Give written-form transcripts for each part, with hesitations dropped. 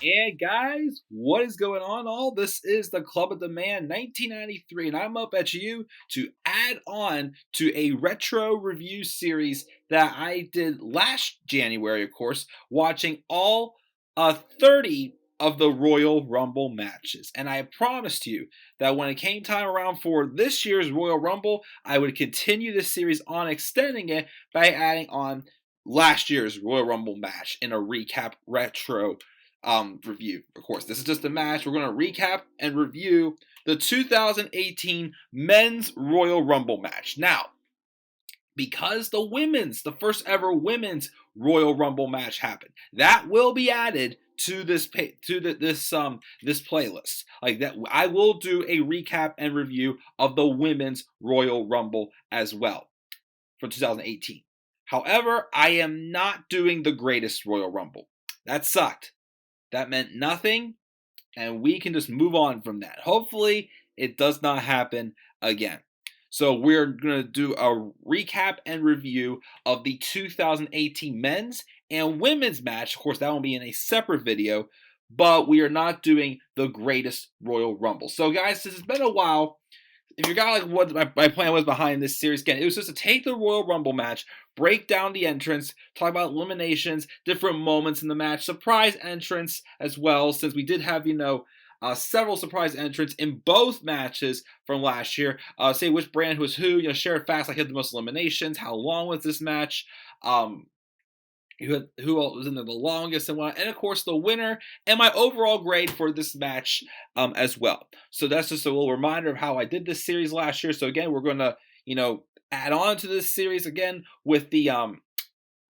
And guys, what is going on? All this is the Club of the Man 1993, and I'm up at you to add on to a retro review series that I did last January, of course, watching all 30 of the Royal Rumble matches. And I promised you that when it came time around for this year's Royal Rumble, I would continue this series on, extending it by adding on last year's Royal Rumble match in a recap retro review. Of course, this is just a match. We're going to recap and review the 2018 Men's Royal Rumble match. Now, because the first ever women's Royal Rumble match happened, that will be added to this playlist. Like that, I will do a recap and review of the women's Royal Rumble as well for 2018. However, I am not doing the greatest Royal Rumble. That sucked. That meant nothing, and we can just move on from that. Hopefully, it does not happen again. So we're going to do a recap and review of the 2018 men's and women's match. Of course, that will be in a separate video, but we are not doing the greatest Royal Rumble. So guys, this has been a while. If you got like what my plan was behind this series, again, it was just to take the Royal Rumble match, break down the entrance, talk about eliminations, different moments in the match, surprise entrance as well, since we did have, several surprise entrants in both matches from last year. Say which brand was who, share facts like who had the most eliminations, how long was this match, who was in there the longest and what, and of course the winner and my overall grade for this match as well. So that's just a little reminder of how I did this series last year. So again, we're going to add on to this series again with the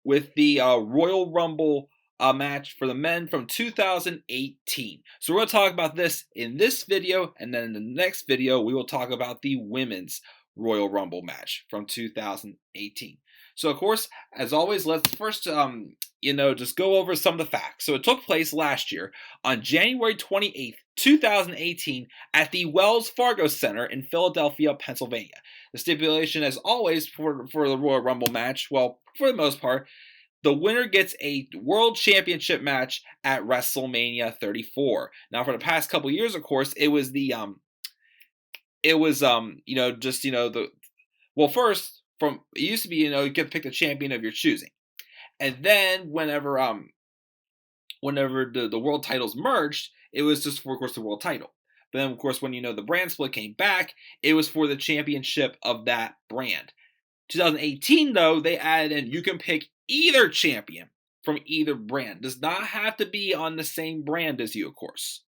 Royal Rumble match for the men from 2018. So we're going to talk about this in this video, and then in the next video we will talk about the women's Royal Rumble match from 2018. So, of course, as always, let's first, just go over some of the facts. So, it took place last year on January 28th, 2018, at the Wells Fargo Center in Philadelphia, Pennsylvania. The stipulation, as always, for the Royal Rumble match, well, for the most part, the winner gets a World Championship match at WrestleMania 34. Now, for the past couple years, of course, it was first, it used to be, you get to pick the champion of your choosing. And then whenever the world titles merged, it was just for, of course, the world title. But then, of course, when, the brand split came back, it was for the championship of that brand. 2018, though, they added in, you can pick either champion from either brand. Does not have to be on the same brand as you, of course.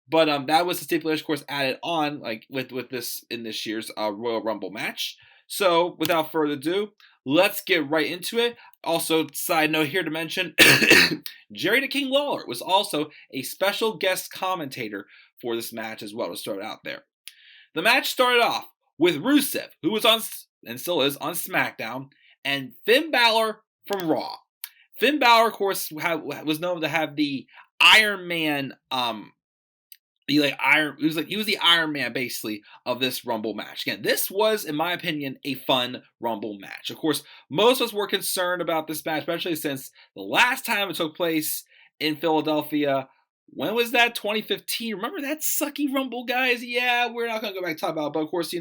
But that was the stipulation, of course, added on, like with this in this year's Royal Rumble match. So, without further ado, let's get right into it. Also, side note here to mention, Jerry the King Lawler was also a special guest commentator for this match as well to start out there. The match started off with Rusev, who was on, and still is, on SmackDown, and Finn Balor from Raw. Finn Balor, of course, was known to have the Iron Man, he was the Iron Man basically of this Rumble match. Again, this was, in my opinion, a fun Rumble match. Of course, most of us were concerned about this match, especially since the last time it took place in Philadelphia. When was that? 2015. Remember that sucky Rumble, guys? Yeah, we're not gonna go back and talk about it, but of course,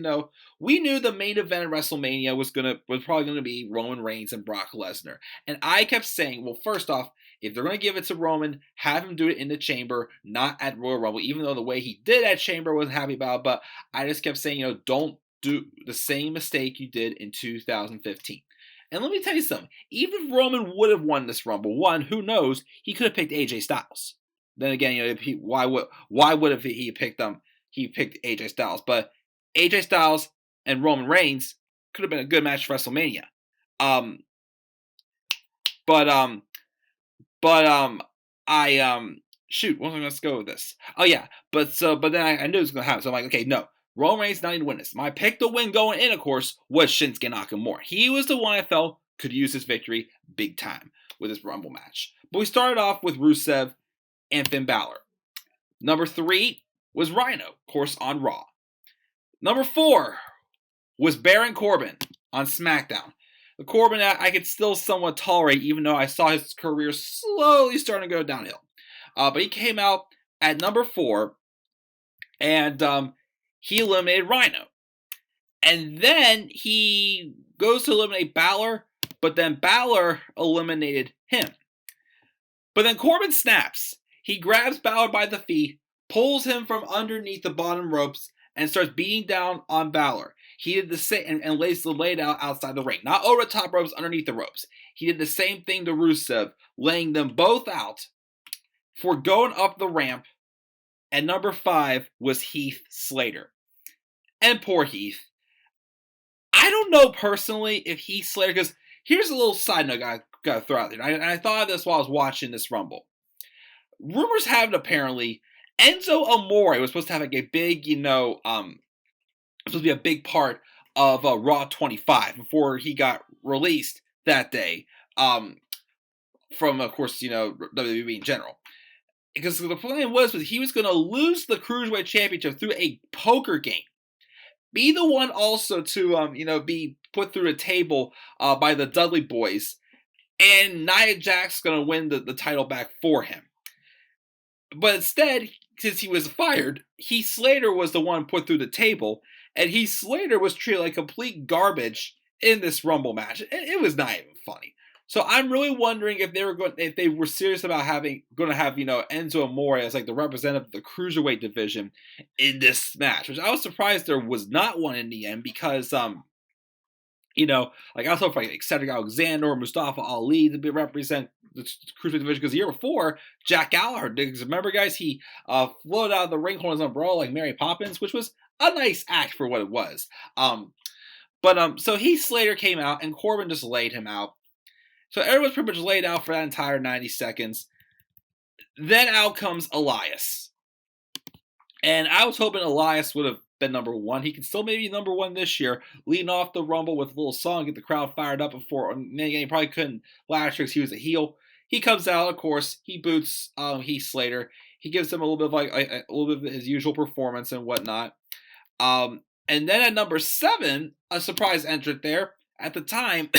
we knew the main event of WrestleMania was probably gonna be Roman Reigns and Brock Lesnar. And I kept saying, well, first off, if they're going to give it to Roman, have him do it in the Chamber, not at Royal Rumble, even though the way he did at Chamber, I wasn't happy about it. But I just kept saying, don't do the same mistake you did in 2015. And let me tell you something. Even if Roman would have won this Rumble, who knows, he could have picked AJ Styles. Then again, why would have he picked AJ Styles? But AJ Styles and Roman Reigns could have been a good match for WrestleMania. Shoot, let's go with this. Oh yeah, but then I knew it was gonna happen. So I'm like, okay, no, Roman Reigns not even win this. My pick to win going in, of course, was Shinsuke Nakamura. He was the one I felt could use his victory big time with this Rumble match. But we started off with Rusev and Finn Balor. Number 3 was Rhino, of course, on Raw. Number 4 was Baron Corbin on SmackDown. The Corbin I could still somewhat tolerate, even though I saw his career slowly starting to go downhill. But he came out at number 4, and he eliminated Rhino. And then he goes to eliminate Balor, but then Balor eliminated him. But then Corbin snaps. He grabs Balor by the feet, pulls him from underneath the bottom ropes, and starts beating down on Balor. He did the same and lays the laid out outside the ring, not over the top ropes, underneath the ropes. He did the same thing to Rusev, laying them both out for going up the ramp. And number 5 was Heath Slater. And poor Heath. I don't know personally if Heath Slater, because here's a little side note I gotta throw out there. And I thought of this while I was watching this Rumble. Rumors have it apparently Enzo Amore was supposed to have like a big, supposed to be a big part of Raw 25 before he got released that day. From of course, WWE in general. Because the plan was he was going to lose the Cruiserweight Championship through a poker game. Be the one also to, be put through a table by the Dudley Boys. And Nia Jax's going to win the title back for him. But instead, since he was fired, Heath Slater was the one put through the table. And Heath Slater was treated like complete garbage in this Rumble match. It was not even funny. So I'm really wondering if they were serious about going to have Enzo Amore as like the representative of the Cruiserweight division in this match, which I was surprised there was not one in the end because I was hoping like Cedric Alexander or Mustafa Ali to represent the Cruiserweight division, because the year before Jack Gallagher did. Remember, guys, he floated out of the ring holding his umbrella like Mary Poppins, which was a nice act for what it was. So Heath Slater came out and Corbin just laid him out. So everyone's pretty much laid out for that entire 90 seconds. Then out comes Elias. And I was hoping Elias would have been number 1. He can still maybe be number 1 this year, leading off the Rumble with a little song, get the crowd fired up before. He probably couldn't last year because he was a heel. He comes out, of course, he boots Heath Slater. He gives him a little bit of a little bit of his usual performance and whatnot. And then at number 7, a surprise entrant there at the time.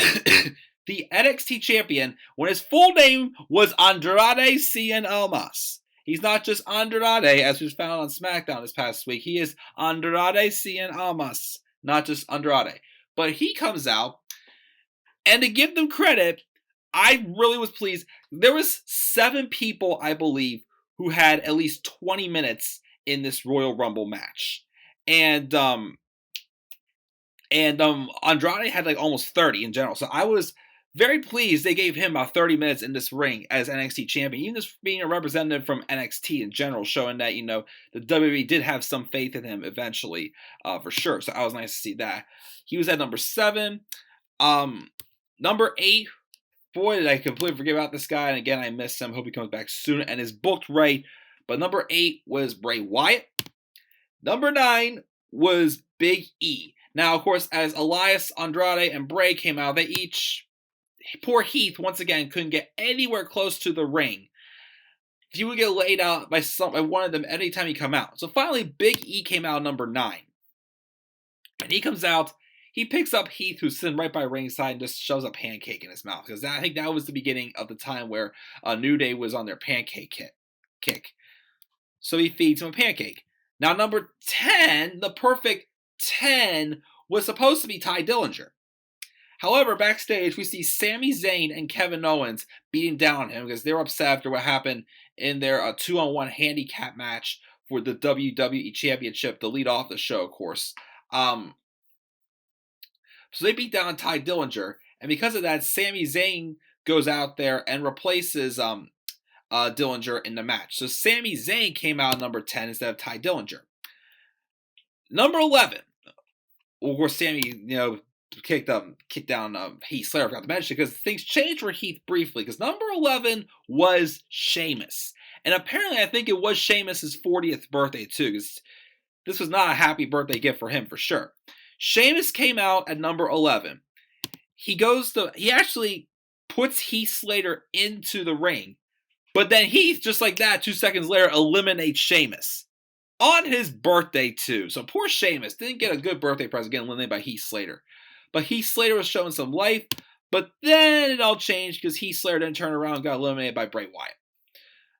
The NXT champion, when his full name was Andrade Cien Almas. He's not just Andrade, as was found on SmackDown this past week. He is Andrade Cien Almas, not just Andrade. But he comes out, and to give them credit, I really was pleased. There was 7 people, I believe, who had at least 20 minutes in this Royal Rumble match. And Andrade had like almost 30 in general. So I was very pleased they gave him about 30 minutes in this ring as NXT champion, even just being a representative from NXT in general, showing that, the WWE did have some faith in him eventually, for sure. So I was nice to see that. He was at number 7. Number 8, boy, did I completely forget about this guy. And again, I miss him. Hope he comes back soon and is booked right. But number 8 was Bray Wyatt. Number 9 was Big E. Now, of course, as Elias, Andrade, and Bray came out, poor Heath, once again, couldn't get anywhere close to the ring. He would get laid out by one of them anytime he come out. So finally, Big E came out number 9. And he comes out, he picks up Heath, who's sitting right by ringside, and just shoves a pancake in his mouth. Because I think that was the beginning of the time where New Day was on their pancake kick. So he feeds him a pancake. Now, number 10, the perfect 10, was supposed to be Ty Dillinger. However, backstage, we see Sami Zayn and Kevin Owens beating down on him because they're upset after what happened in their 2-on-1 handicap match for the WWE Championship to lead off the show, of course. So they beat down Ty Dillinger, and because of that, Sami Zayn goes out there and replaces Dillinger in the match. So Sami Zayn came out number 10 instead of Ty Dillinger. Number 11, of course, Sami, kicked down Heath Slater. I forgot to mention because things changed for Heath briefly, because number 11 was Sheamus. And apparently I think it was Sheamus' 40th birthday too, because this was not a happy birthday gift for him for sure. Sheamus came out at number 11. He actually puts Heath Slater into the ring, but then Heath, just like that, 2 seconds later, eliminates Sheamus. On his birthday too. So poor Sheamus didn't get a good birthday present getting eliminated by Heath Slater. But Heath Slater was showing some life. But then it all changed because Heath Slater didn't turn around and got eliminated by Bray Wyatt.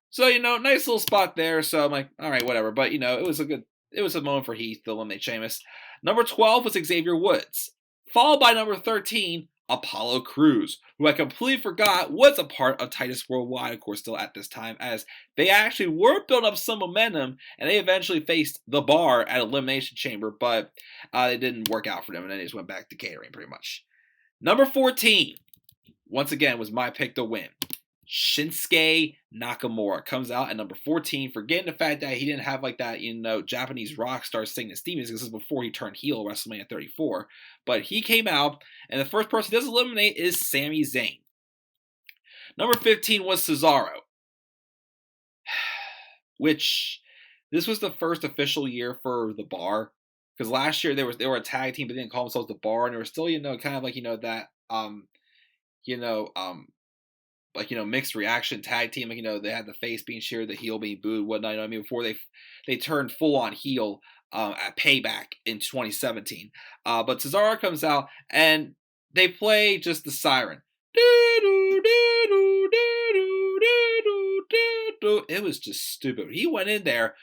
So, nice little spot there. So I'm like, all right, whatever. But, it was a moment for Heath to eliminate Sheamus. Number 12 was Xavier Woods, followed by number 13, Apollo Crews, who I completely forgot was a part of Titus Worldwide, of course, still at this time, as they actually were building up some momentum, and they eventually faced The Bar at Elimination Chamber, but it didn't work out for them, and then they just went back to catering, pretty much. Number 14, once again, was my pick to win. Shinsuke Nakamura comes out at number 14, forgetting the fact that he didn't have like that, Japanese rock star singing his theme music. This is before he turned heel at WrestleMania 34. But he came out, and the first person he does eliminate is Sami Zayn. Number 15 was Cesaro, which this was the first official year for The Bar. Because last year they were a tag team, but they didn't call themselves The Bar, and they were still, kind of like, mixed reaction tag team. They had the face being cheered, the heel being booed, whatnot. Before they turned full on heel at Payback in 2017. But Cesaro comes out and they play just the siren. It was just stupid. He went in there.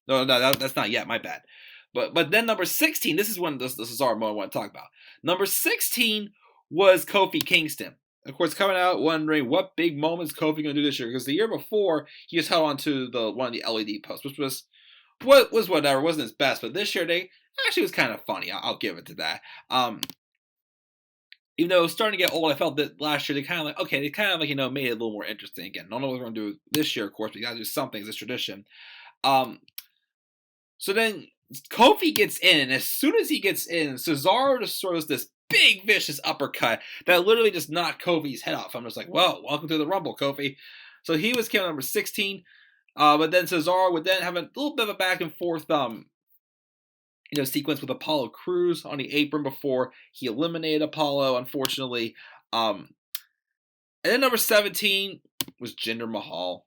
No, that's not yet. My bad. But then number 16. This is when the Cesaro moment I want to talk about. Number 16 was Kofi Kingston. Of course, coming out wondering what big moments Kofi going to do this year, because the year before he just held on to one of the LED posts, which was whatever, wasn't his best. But this year they actually was kind of funny. I'll give it to that. Even though it was starting to get old, I felt that last year they kind of made it a little more interesting again. I don't know what we're going to do this year, of course, but you got to do something. It's a tradition. So then Kofi gets in, and as soon as he gets in, Cesaro just throws this big vicious uppercut that literally just knocked Kofi's head off. I'm just like, well, welcome to the Rumble, Kofi. So he was killing number 16. But then Cesaro would then have a little bit of a back and forth sequence with Apollo Crews on the apron before he eliminated Apollo, unfortunately. And then number 17 was Jinder Mahal,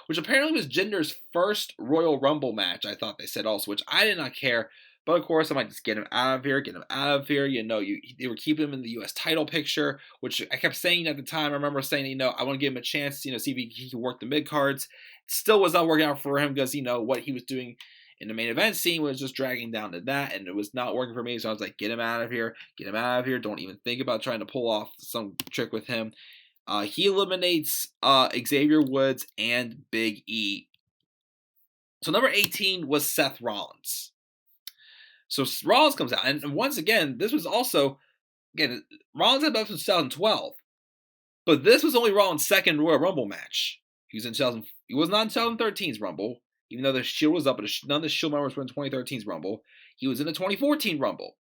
which apparently was Jinder's first Royal Rumble match, I thought they said also, which I did not care. But of course, I might just get him out of here. They were keeping him in the U.S. title picture, which I kept saying at the time. I remember saying, I want to give him a chance, see if he can work the mid cards. Still was not working out for him because, what he was doing in the main event scene was just dragging down to that, and it was not working for me. So I was like, get him out of here. Get him out of here. Don't even think about trying to pull off some trick with him. He eliminates Xavier Woods and Big E. So number 18 was Seth Rollins. So Rollins comes out, and once again, this was also, Rollins had been from 2012, but this was only Rollins' second Royal Rumble match. He was not in 2013's Rumble, even though the Shield was up, but none of the Shield members were in 2013's Rumble. He was in the 2014 Rumble.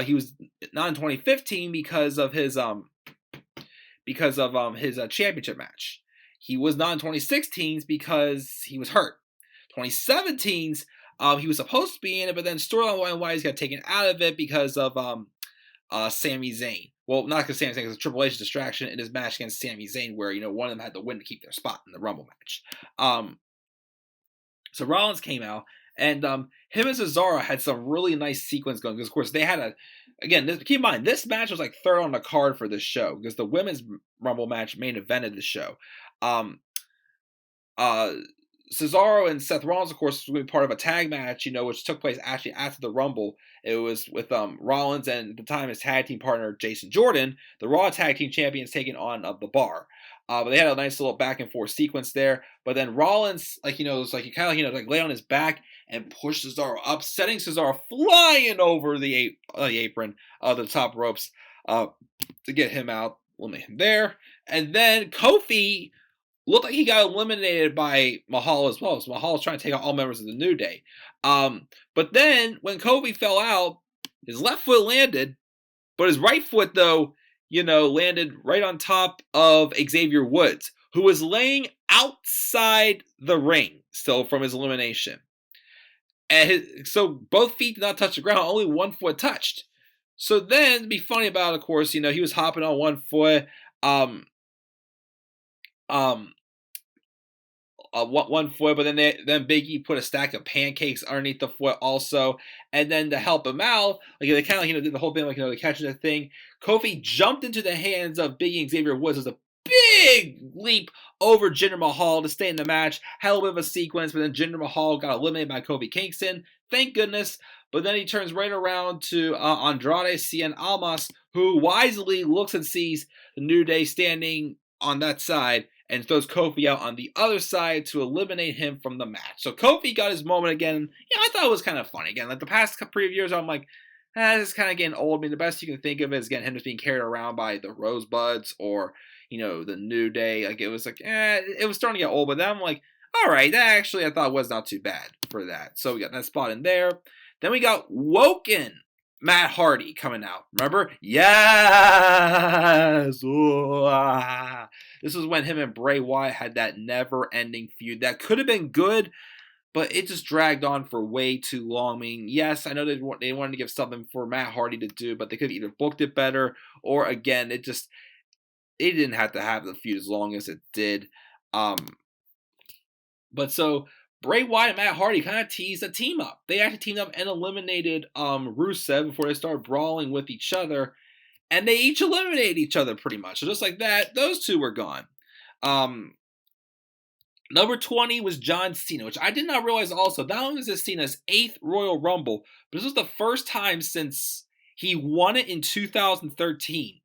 He was not in 2015 because of his championship match. He was not in 2016's because he was hurt. 2017's. He was supposed to be in it, but then storyline-wise, he got taken out of it because of Sami Zayn. Well, not because Sami Zayn, because Triple H's distraction in his match against Sami Zayn, where one of them had to win to keep their spot in the Rumble match. So Rollins came out, and him and Cesaro had some really nice sequence going. Because of course they had keep in mind this match was like third on the card for this show because the women's Rumble match main evented the show. Cesaro and Seth Rollins, of course, was going to be part of a tag match, which took place actually after the Rumble. It was with Rollins and at the time his tag team partner Jason Jordan, the Raw Tag Team Champions, taking on The Bar. But they had a nice little back and forth sequence there. But then Rollins, was like he kind of lay on his back and pushed Cesaro up, setting Cesaro flying over the apron, the top ropes, to get him out, eliminate him there. And then Kofi looked like he got eliminated by Mahal as well. So Mahal was trying to take out all members of the New Day. But then when Kofi fell out, his left foot landed, but his right foot, though, landed right on top of Xavier Woods, who was laying outside the ring still from his elimination. And so both feet did not touch the ground, only one foot touched. So then, to be funny about it, of course, he was hopping on one foot. One foot, but then Big E put a stack of pancakes underneath the foot also, and then to help him out, they kind of did the whole thing, they catching the thing. Kofi jumped into the hands of Big E and Xavier Woods. It was a big leap over Jinder Mahal to stay in the match. Had a little bit of a sequence, but then Jinder Mahal got eliminated by Kofi Kingston. Thank goodness. But then he turns right around to Andrade Cien Almas, who wisely looks and sees the New Day standing on that side and throws Kofi out on the other side to eliminate him from the match. So Kofi got his moment again. I thought it was kind of funny. Again, like the past couple of years, I'm like, this is kind of getting old. I mean, the best you can think of is, again, him just being carried around by the Rosebuds or, the New Day. Like, it was like, it was starting to get old. But then I'm like, all right, that actually I thought was not too bad for that. So we got that spot in there. Then we got Woken Matt Hardy coming out. Remember? Yes! This was when him and Bray Wyatt had that never-ending feud. That could have been good, but it just dragged on for way too long. I mean, yes, I know they wanted to give something for Matt Hardy to do, but they could have either booked it better, or again, it didn't have to have the feud as long as it did. But so Bray Wyatt and Matt Hardy kind of teased a team up. They actually teamed up and eliminated Rusev before they started brawling with each other. And they each eliminated each other pretty much. So just like that, those two were gone. Number 20 was John Cena, which I did not realize also. Not only was this Cena's 8th Royal Rumble, but this was the first time since he won it in 2013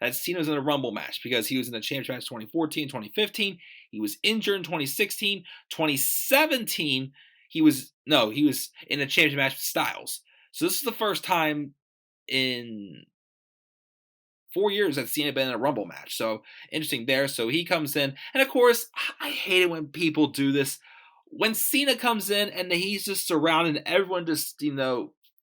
that Cena was in a Rumble match, because he was in the championship match 2014, 2015. He was injured in 2016. 2017, he was in a championship match with Styles. So this is the first time in 4 years that Cena had been in a Rumble match. So interesting there. So he comes in. And of course, I hate it when people do this. When Cena comes in and he's just surrounded and everyone just,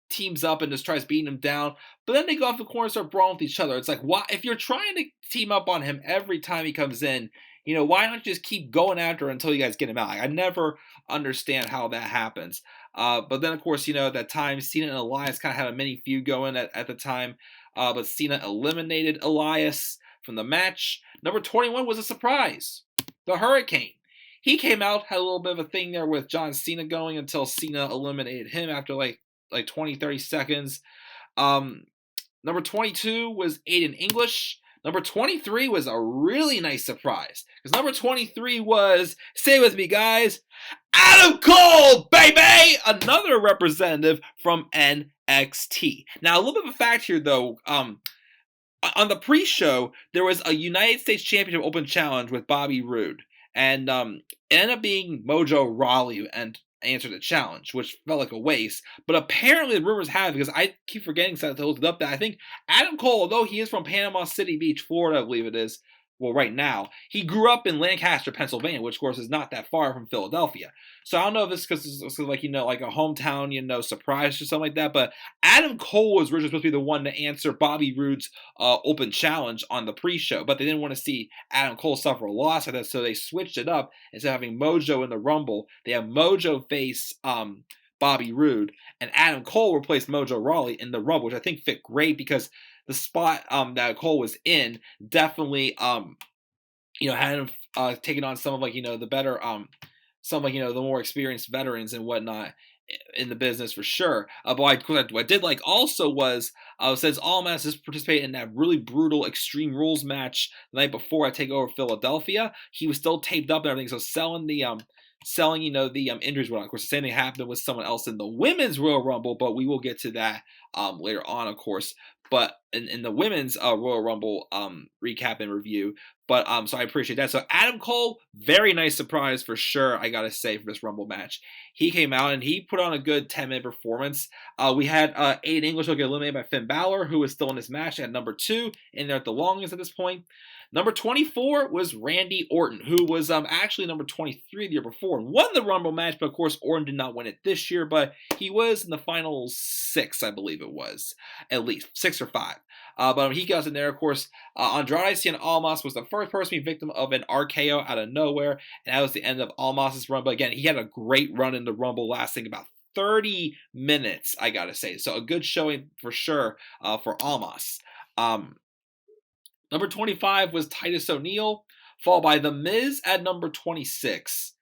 teams up and just tries beating him down. But then they go off the corner and start brawling with each other. It's like, why? If you're trying to team up on him every time he comes in, why not just keep going after him until you guys get him out? I never understand how that happens. But then, of course, that time Cena and Elias kind of had a mini feud going at the time. But Cena eliminated Elias from the match. Number 21 was a surprise. The Hurricane. He came out, had a little bit of a thing there with John Cena going until Cena eliminated him after like 20, 30 seconds. Number 22 was Aiden English. Number 23 was a really nice surprise, because number 23 was, say with me guys, Adam Cole, baby! Another representative from NXT. Now, a little bit of a fact here, though. On the pre-show, there was a United States Championship Open Challenge with Bobby Roode. And it ended up being Mojo Rawley and answered the challenge, which felt like a waste. But apparently the rumors have, because I keep forgetting to look it up, that I think Adam Cole, although he is from Panama City Beach, Florida, I believe it is, well, right now, he grew up in Lancaster, Pennsylvania, which, of course, is not that far from Philadelphia. So I don't know if it's because it's like, like a hometown, surprise or something like that. But Adam Cole was originally supposed to be the one to answer Bobby Roode's open challenge on the pre-show. But they didn't want to see Adam Cole suffer a loss like that, so they switched it up. Instead of having Mojo in the Rumble, they have Mojo face Bobby Roode, and Adam Cole replaced Mojo Rawley in the Rumble, which I think fit great, because the spot that Cole was in definitely had him taking on some of the better some of the more experienced veterans and whatnot in the business for sure. But what I did like also was since Almas has participated in that really brutal Extreme Rules match the night before I take over Philadelphia, he was still taped up and everything, so selling the injuries. Of course, the same thing happened with someone else in the Women's Royal Rumble, but we will get to that later on, of course. But in the Women's Royal Rumble recap and review. But so I appreciate that. So Adam Cole, very nice surprise for sure, I gotta say, for this Rumble match. He came out and he put on a good 10-minute performance. We had Aiden English get eliminated by Finn Balor, who was still in this match at number 2, in there at the longest at this point. Number 24 was Randy Orton, who was actually number 23 the year before and won the Rumble match, but of course Orton did not win it this year, but he was in the final 6, I believe it was, at least 6 or 5. But he got in there, of course. Andrade Cien Almas was the first person to be victim of an RKO out of nowhere, and that was the end of Almas' run. But again, he had a great run in the Rumble, lasting about 30 minutes, I gotta say. So a good showing for sure for Almas. Number 25 was Titus O'Neil, followed by The Miz at number 26.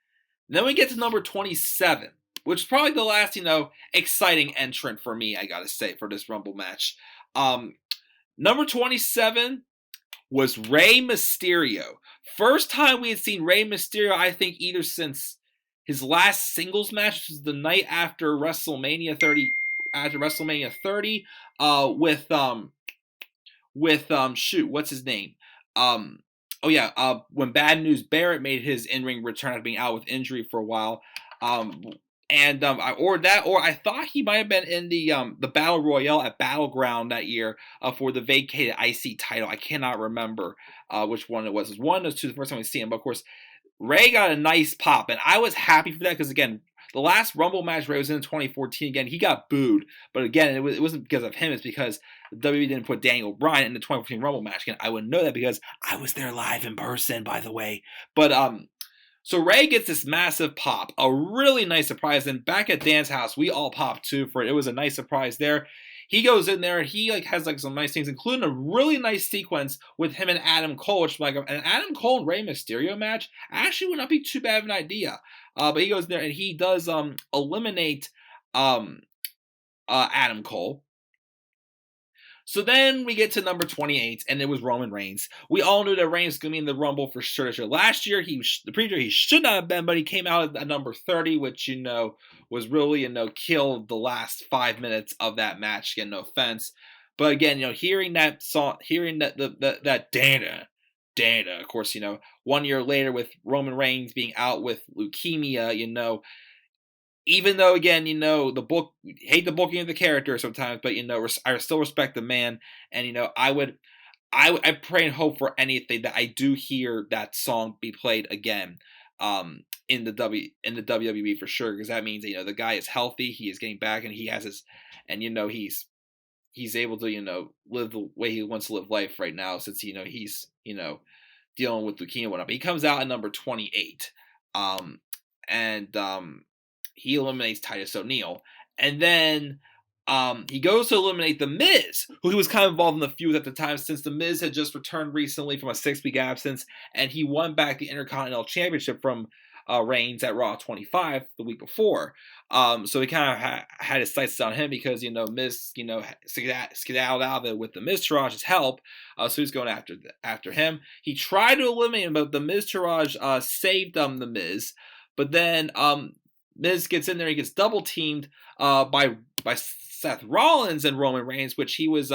Then we get to number 27, which is probably the last, exciting entrant for me, I gotta say, for this Rumble match. Number 27 was Rey Mysterio. First time we had seen Rey Mysterio, I think, either since his last singles match, which was the night after WrestleMania 30, shoot, what's his name? When Bad News Barrett made his in-ring return after being out with injury for a while. I thought he might have been in the Battle Royale at Battleground that year for the vacated IC title. I cannot remember which one it was. It was one of those two, the first time we see him. But of course, Ray got a nice pop, and I was happy for that because, again, the last Rumble match Ray was in 2014, again, he got booed. But again, it wasn't because of him. It's because the WWE didn't put Daniel Bryan in the 2014 Rumble match. Again, I would know that because I was there live in person, by the way. But so Ray gets this massive pop, a really nice surprise. And back at Dan's house, we all popped too for it. It was a nice surprise there. He goes in there and he has some nice things, including a really nice sequence with him and Adam Cole, which an Adam Cole and Rey Mysterio match actually would not be too bad of an idea. But he goes there and he does eliminate Adam Cole. So then we get to number 28, and it was Roman Reigns. We all knew that Reigns was going to be in the Rumble for sure. Last year, he should not have been, but he came out at number 30, which, was really, killed the last 5 minutes of that match. Again, no offense. But again, hearing that song, hearing that Dana, of course, 1 year later with Roman Reigns being out with leukemia, even though, again, hate the booking of the character sometimes, but, I still respect the man. And, I pray and hope for anything that I do hear that song be played again in the WWE for sure, because that means, the guy is healthy, he is getting back, and he has his, and, he's able to, live the way he wants to live life right now since, he's, dealing with leukemia and whatnot. But he comes out at number 28. He eliminates Titus O'Neil. And then he goes to eliminate The Miz, who was kind of involved in the feud at the time since The Miz had just returned recently from a 6-week absence, and he won back the Intercontinental Championship from Reigns at Raw 25 the week before. So he kind of had his sights set on him because, Miz, skedaddled out of it with the Miztourage's help. So he's going after him. He tried to eliminate him, but the Miztourage saved the Miz. But then Miz gets in there, he gets double teamed by Seth Rollins and Roman Reigns, which he was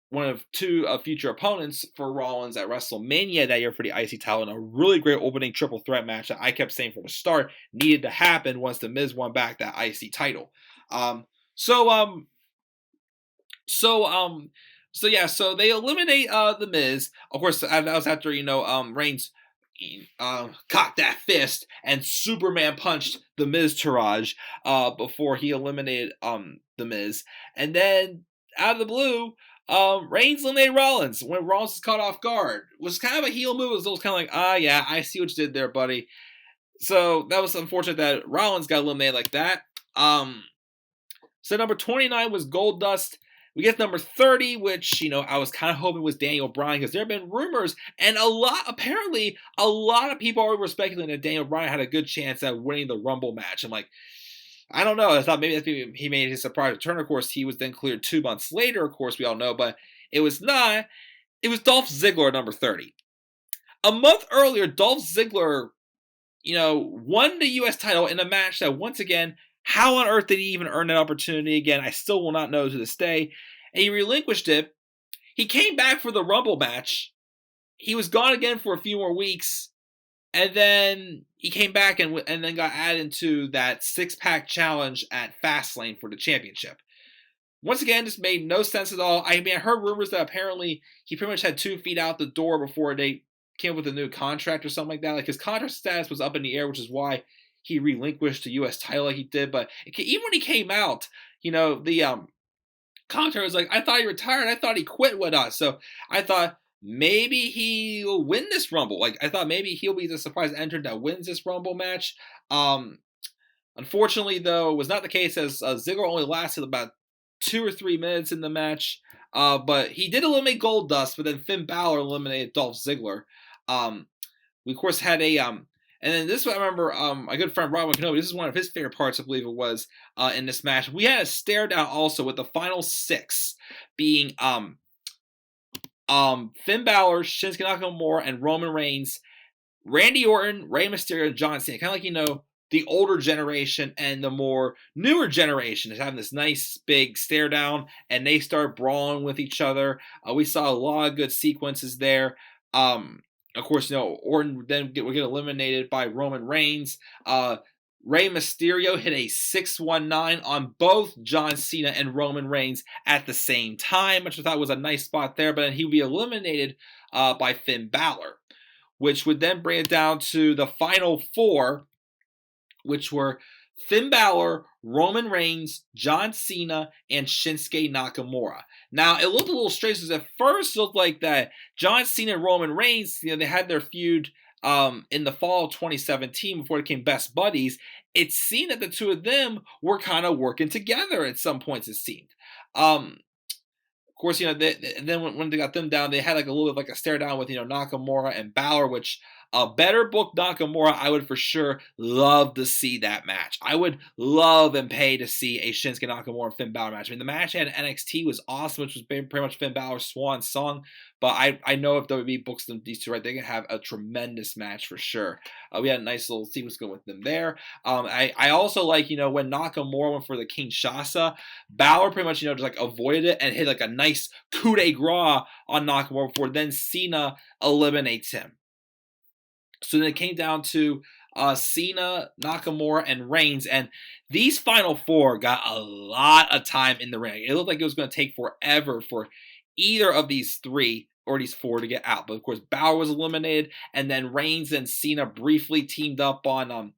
one of two future opponents for Rollins at WrestleMania that year for the IC title, and a really great opening triple threat match that I kept saying from the start needed to happen once the Miz won back that IC title. So they eliminate the Miz. Of course, that was after Reigns cocked that fist and Superman punched the Miztourage before he eliminated the Miz. And then out of the blue, Reigns eliminated Rollins when Rollins was caught off guard. It was kind of a heel move. It was kind of like, yeah, I see what you did there, buddy. So that was unfortunate that Rollins got eliminated like that. So number 29 was Goldust. We get number 30, which, I was kind of hoping was Daniel Bryan because there have been rumors, and apparently a lot of people already were speculating that Daniel Bryan had a good chance at winning the Rumble match. I'm like, I don't know. I thought maybe he made his surprise return. Of course, he was then cleared 2 months later, of course, we all know, but it was not. It was Dolph Ziggler at number 30. A month earlier, Dolph Ziggler, won the U.S. title in a match that, once again, how on earth did he even earn that opportunity again? I still will not know to this day. And he relinquished it. He came back for the Rumble match. He was gone again for a few more weeks. And then he came back and then got added into that 6-pack challenge at Fastlane for the championship. Once again, this made no sense at all. I heard rumors that apparently he pretty much had 2 feet out the door before they came up with a new contract or something like that. Like his contract status was up in the air, which is why he relinquished the U.S. title like he did. But even when he came out, the contract was like, I thought he retired. I thought he quit with us. So I thought maybe he'll win this Rumble. Like I thought maybe he'll be the surprise entrant that wins this Rumble match. Unfortunately, though, it was not the case as Ziggler only lasted about 2 or 3 minutes in the match. But he did eliminate Goldust, but then Finn Balor eliminated Dolph Ziggler. We, of course, had a... and then this one, I remember my good friend Robin Kenobi, this is one of his favorite parts, I believe it was, in this match. We had a stare down also with the final 6 being Finn Balor, Shinsuke Nakamura, and Roman Reigns, Randy Orton, Rey Mysterio, and John Cena. Kind of like, the older generation and the more newer generation is having this nice big stare down, and they start brawling with each other. We saw a lot of good sequences there. Of course, Orton then would get eliminated by Roman Reigns. Rey Mysterio hit a 619 on both John Cena and Roman Reigns at the same time, which I thought was a nice spot there, but then he would be eliminated by Finn Balor, which would then bring it down to the final four, which were Finn Balor, Roman Reigns, John Cena, and Shinsuke Nakamura. Now, it looked a little strange because at first it looked like that John Cena and Roman Reigns, they had their feud in the fall of 2017 before they became best buddies. It seemed that the two of them were kind of working together at some points, it seemed. Of course, then when they got them down, they had like a little bit of like a stare down with, Nakamura and Balor, which a better book Nakamura, I would for sure love to see that match. I would love and pay to see a Shinsuke Nakamura and Finn Balor match. I mean, the match at NXT was awesome, which was pretty much Finn Balor's swan song. But I know if WWE books them these two right, they can have a tremendous match for sure. We had a nice little sequence going with them there. I also like, when Nakamura went for the Kinshasa, Balor pretty much, just like avoided it and hit like a nice coup de grace on Nakamura before then Cena eliminates him. So then it came down to Cena, Nakamura, and Reigns, and these final four got a lot of time in the ring. It looked like it was going to take forever for either of these three or these four to get out. But of course, Balor was eliminated, and then Reigns and Cena briefly teamed up on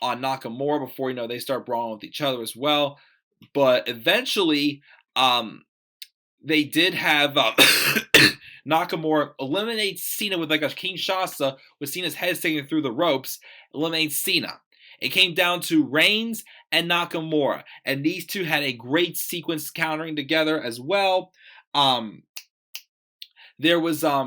Nakamura before they start brawling with each other as well. But eventually, they did have Nakamura eliminate Cena with like a Kinshasa with Cena's head sticking through the ropes, eliminate Cena. It came down to Reigns and Nakamura, and these two had a great sequence countering together as well. There was a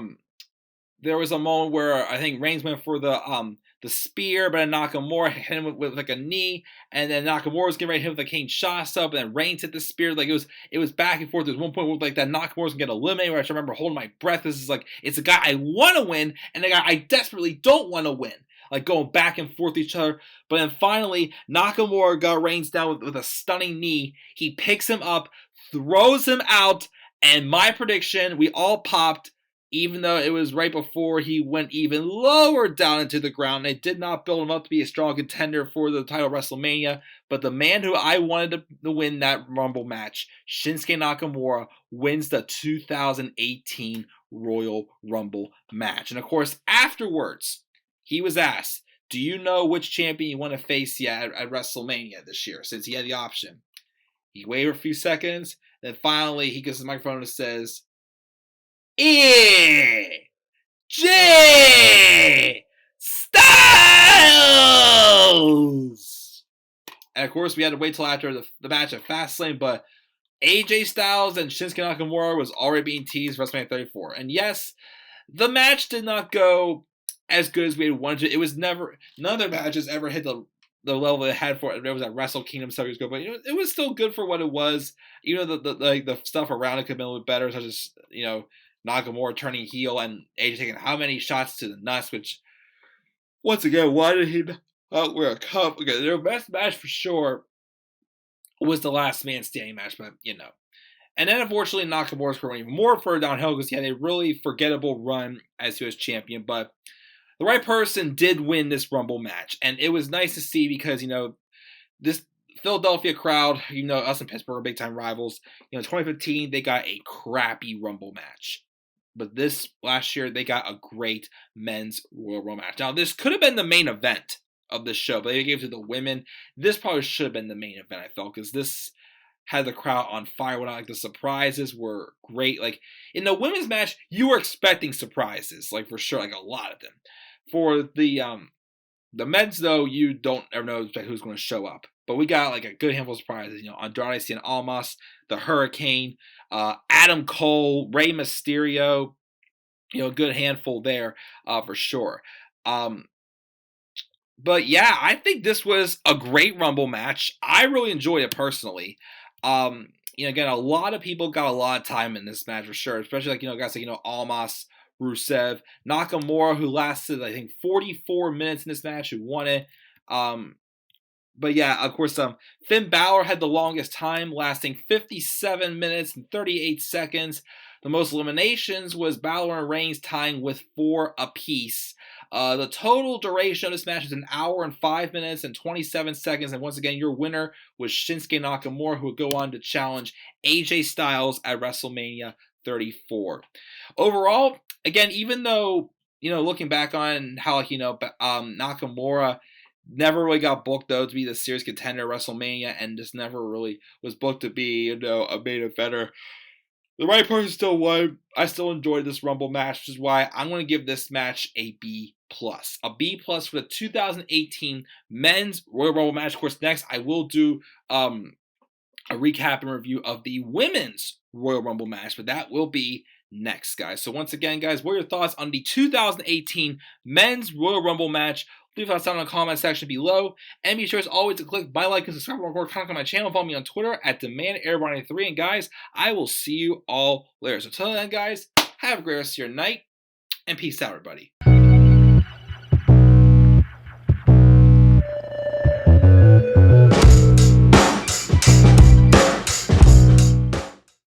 moment where I think Reigns went for the spear, but then Nakamura hit him with like a knee, and then Nakamura was getting ready to hit with a Kinshasa, but then Reigns hit the spear. Like it was back and forth. There was one point where like that Nakamura was gonna get eliminated, where I remember holding my breath. This is like, it's a guy I want to win and a guy I desperately don't want to win. Like going back and forth each other. But then finally, Nakamura got Reigns down with a stunning knee. He picks him up, throws him out, and my prediction, we all popped, even though it was right before he went even lower down into the ground. They did not build him up to be a strong contender for the title of WrestleMania, but the man who I wanted to win that Rumble match, Shinsuke Nakamura, wins the 2018 Royal Rumble match. And of course, afterwards, he was asked, do you know which champion you want to face at WrestleMania this year, since he had the option? He waited a few seconds, then finally he gets the microphone and says, AJ Styles! And of course, we had to wait till after the match at Fastlane, but AJ Styles and Shinsuke Nakamura was already being teased for WrestleMania 34. And yes, the match did not go as good as we had wanted. It was never, none of their matches ever hit the level it had for it. It was at Wrestle Kingdom several years ago, but it was still good for what it was. The stuff around it could have been a little bit better, such as Nakamura turning heel and AJ taking how many shots to the nuts, which, once again, why did he not wear a cup? Okay, their best match for sure was the last man standing match, but And then, unfortunately, Nakamura's career went even more further downhill because he had a really forgettable run as he was champion, but the right person did win this Rumble match, and it was nice to see because, this Philadelphia crowd, us and Pittsburgh are big-time rivals. 2015, they got a crappy Rumble match. But this last year, they got a great men's Royal Rumble match. Now, this could have been the main event of the show, but they gave it to the women. This probably should have been the main event, I felt, because this had the crowd on fire. Like, the surprises were great. Like, in the women's match, you were expecting surprises, like, for sure, like, a lot of them. For the men's, though, you don't ever know who's going to show up. But we got like a good handful of surprises. Andrade Cien Almas, the Hurricane, Adam Cole, Rey Mysterio. A good handful there for sure. But yeah, I think this was a great Rumble match. I really enjoyed it personally. again, a lot of people got a lot of time in this match for sure, especially like, guys like, Almas, Rusev, Nakamura, who lasted, I think, 44 minutes in this match, who won it. But yeah, of course, Finn Balor had the longest time, lasting 57 minutes and 38 seconds. The most eliminations was Balor and Reigns tying with 4 apiece. The total duration of this match is 1 hour and 5 minutes and 27 seconds. And once again, your winner was Shinsuke Nakamura, who would go on to challenge AJ Styles at WrestleMania 34. Overall, again, even though, looking back on how, Nakamura never really got booked, though, to be the serious contender at WrestleMania and just never really was booked to be, a main eventer. The right person still won. I still enjoyed this Rumble match, which is why I'm going to give this match a B+. A B+ for the 2018 Men's Royal Rumble match. Of course, next I will do a recap and review of the Women's Royal Rumble match, but that will be next, guys. So once again, guys, what are your thoughts on the 2018 Men's Royal Rumble match? Leave us down in the comment section below. And be sure as always to click my like and subscribe or comment on my channel. Follow me on Twitter at DemandAirborne93. And guys, I will see you all later. So until then, guys, have a great rest of your night. And peace out, everybody.